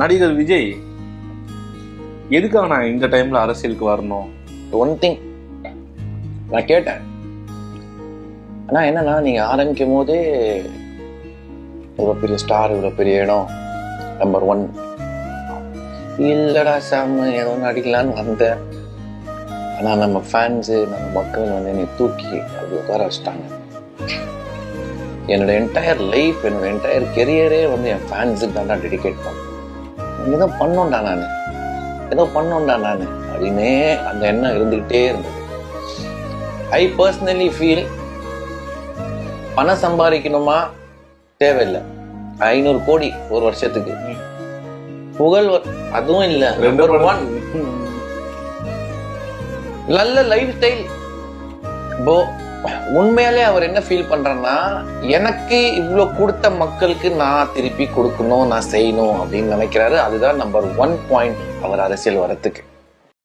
நடிகர் விஜய் எதுக்காக நான் இந்த டைம்ல அரசியலுக்கு வரணும்? ஒன் திங் நான் கேட்டேன். ஆனா என்னன்னா, நீங்க ஆரம்பிக்கும் போதே இவ்வளவு பெரிய ஸ்டார், இவ்வளவு பெரிய இடம், நம்பர் 1 இல்லடா சாம், ஏதோ நடிக்கலான்னு வந்தேன். ஆனா நம்ம ஃபேன்ஸு, நம்ம மக்கள் வந்து என்னை தூக்கி அப்படி உட்கார வச்சுட்டாங்க. என்னோட என்டையர் லைஃப், என்னோட என்டையர் கெரியரே வந்து என் ஃபேன்ஸுக்கு தான் டெடிகேட் பண்ணேன். ஏதோ பண்ணோண்டா நான் அப்படின்னே அந்த எண்ணம் இருந்துகிட்டே இருந்தது. ஐ பர்சனலி ஃபீல் பணம் சம்பாதிக்கணுமா தேவையில்லை. 500 கோடி ஒரு வருஷத்துக்கு, புகழ் அதுவும் இல்லை, நம்பர் 1 நல்ல லைஃப் ஸ்டைல். இப்போ உண்மையாலே அவர் என்ன ஃபீல் பண்றேன்னா, எனக்கு இவ்வளோ கொடுத்த மக்களுக்கு நான் திருப்பி கொடுக்கணும், நான் செய்யணும் அப்படின்னு நினைக்கிறாரு. அதுதான் நம்பர் 1 பாயிண்ட் அவர் அரசியல் வரத்துக்கு.